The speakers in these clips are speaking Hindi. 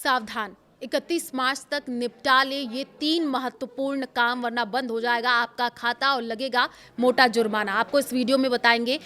सावधान, 31 मार्च तक निपटा ले ये 3 महत्वपूर्ण काम, वरना बंद हो जाएगा आपका खाता और लगेगा मोटा जुर्माना। आपको इस वीडियो में बताएंगे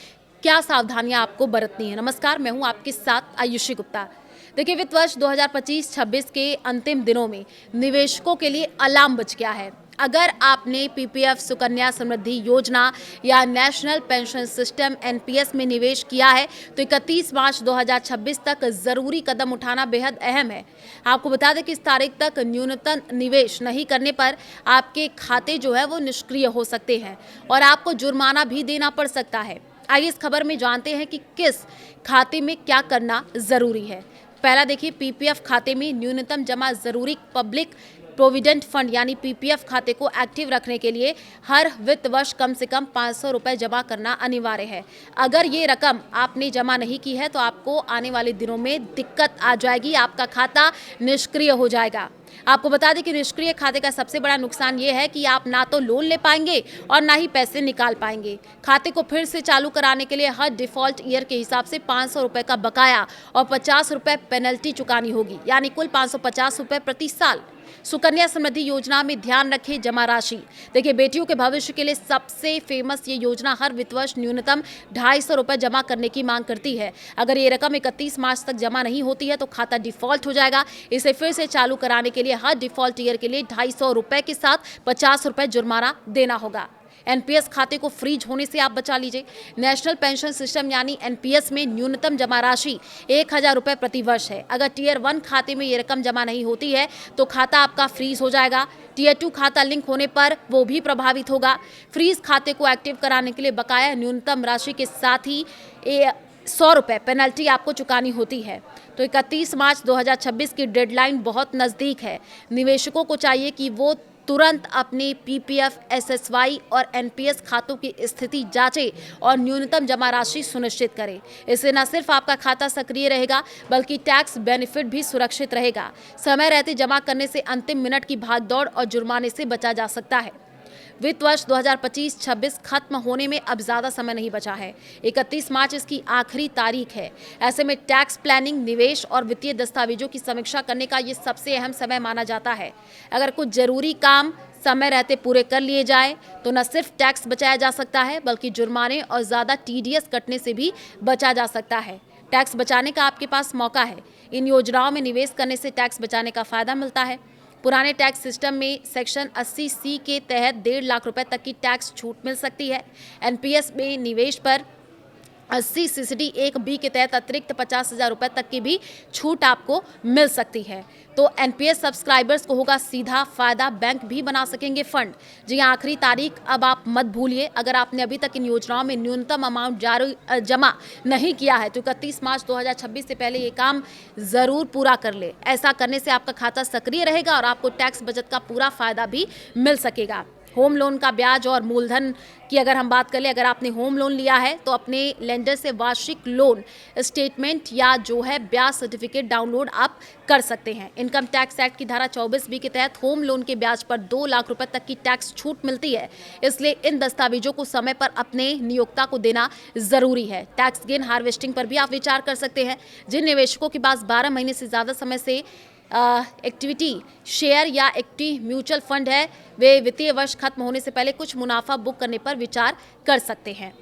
क्या सावधानियां आपको बरतनी है। नमस्कार, मैं हूं आपके साथ आयुषी गुप्ता। देखिए, वित्त वर्ष 2025-26 के अंतिम दिनों में निवेशकों के लिए अलार्म बज गया है। अगर आपने पीपीएफ, सुकन्या समृद्धि योजना या नेशनल पेंशन सिस्टम एनपीएस में निवेश किया है तो 31 मार्च 2026 तक जरूरी कदम उठाना बेहद अहम है। आपको बता दें कि इस तारीख तक न्यूनतम निवेश नहीं करने पर आपके खाते जो है वो निष्क्रिय हो सकते हैं और आपको जुर्माना भी देना पड़ सकता है। आइए इस खबर में जानते हैं कि किस खाते में क्या करना जरूरी है। पहला देखिए, पीपीएफ खाते में न्यूनतम जमा जरूरी पब्लिक प्रोविडेंट फंड यानी पीपीएफ खाते को एक्टिव रखने के लिए हर वित्त वर्ष कम से कम 500 रुपये जमा करना अनिवार्य है। अगर ये रकम आपने जमा नहीं की है तो आपको आने वाले दिनों में दिक्कत आ जाएगी, आपका खाता निष्क्रिय हो जाएगा। आपको बता दें कि निष्क्रिय खाते का सबसे बड़ा नुकसान ये है कि आप ना तो लोन ले पाएंगे और ना ही पैसे निकाल पाएंगे। खाते को फिर से चालू कराने के लिए हर डिफॉल्ट ईयर के हिसाब से 500 रुपये का बकाया और 50 रुपये पेनल्टी चुकानी होगी, यानी कुल 550 रुपये प्रति साल। सुकन्या समृद्धि योजना में ध्यान रखें जमा राशि। देखिए, बेटियों के भविष्य के लिए सबसे फेमस ये योजना हर वित्त वर्ष न्यूनतम 250 रुपये जमा करने की मांग करती है। अगर ये रकम 31 मार्च तक जमा नहीं होती है तो खाता डिफॉल्ट हो जाएगा। इसे फिर से चालू कराने के लिए हर डिफॉल्ट ईयर के लिए 250 रुपये के साथ 50 रुपये जुर्माना देना होगा। एनपीएस खाते को फ्रीज होने से आप बचा लीजिए। नेशनल पेंशन सिस्टम यानी एनपीएस में न्यूनतम जमा राशि 1000 रुपये प्रति वर्ष है। अगर टीयर 1 खाते में ये रकम जमा नहीं होती है तो खाता आपका फ्रीज हो जाएगा। टीयर 2 खाता लिंक होने पर वो भी प्रभावित होगा। फ्रीज खाते को एक्टिव कराने के लिए बकाया न्यूनतम राशि के साथ ही 100 रुपये पेनल्टी आपको चुकानी होती है। तो 31 मार्च 2026 की डेडलाइन बहुत नज़दीक है। निवेशकों को चाहिए कि वो तुरंत अपने पीपीएफ, एसएसवाई और एनपीएस खातों की स्थिति जांचें और न्यूनतम जमा राशि सुनिश्चित करें। इससे न सिर्फ आपका खाता सक्रिय रहेगा बल्कि टैक्स बेनिफिट भी सुरक्षित रहेगा। समय रहते जमा करने से अंतिम मिनट की भागदौड़ और जुर्माने से बचा जा सकता है। वित्त वर्ष 2025-26 खत्म होने में अब ज़्यादा समय नहीं बचा है। 31 मार्च इसकी आखिरी तारीख है। ऐसे में टैक्स प्लानिंग, निवेश और वित्तीय दस्तावेजों की समीक्षा करने का ये सबसे अहम समय माना जाता है। अगर कुछ जरूरी काम समय रहते पूरे कर लिए जाए तो न सिर्फ टैक्स बचाया जा सकता है बल्कि जुर्माने और ज़्यादा टीडीएस कटने से भी बचा जा सकता है। टैक्स बचाने का आपके पास मौका है। इन योजनाओं में निवेश करने से टैक्स बचाने का फायदा मिलता है। पुराने टैक्स सिस्टम में सेक्शन 80C के तहत 1.5 लाख रुपए तक की टैक्स छूट मिल सकती है। एनपीएस में निवेश पर 80 1B के तहत अतिरिक्त 50,000 रुपये तक की भी छूट आपको मिल सकती है। तो एनपीएस सब्सक्राइबर्स को होगा सीधा फायदा, बैंक भी बना सकेंगे फंड। जी हाँ, आखिरी तारीख अब आप मत भूलिए। अगर आपने अभी तक इन योजनाओं में न्यूनतम अमाउंट जमा नहीं किया है तो 31 मार्च 2026 से पहले ये काम ज़रूर पूरा कर ले। ऐसा करने से आपका खाता सक्रिय रहेगा और आपको टैक्स बचत का पूरा फायदा भी मिल सकेगा। होम लोन का ब्याज और मूलधन की अगर हम बात कर ले, अगर आपने होम लोन लिया है तो अपने लेंडर से वार्षिक लोन स्टेटमेंट या जो है ब्याज सर्टिफिकेट डाउनलोड आप कर सकते हैं। इनकम टैक्स एक्ट की धारा 24B के तहत होम लोन के ब्याज पर 2 लाख रुपए तक की टैक्स छूट मिलती है। इसलिए इन दस्तावेजों को समय पर अपने नियोक्ता को देना जरूरी है। टैक्स गेन हार्वेस्टिंग पर भी आप विचार कर सकते हैं। जिन निवेशकों के पास 12 महीने से ज़्यादा समय से इक्विटी शेयर या इक्विटी म्यूचुअल फंड है, वे वित्तीय वर्ष खत्म होने से पहले कुछ मुनाफा बुक करने पर विचार कर सकते हैं।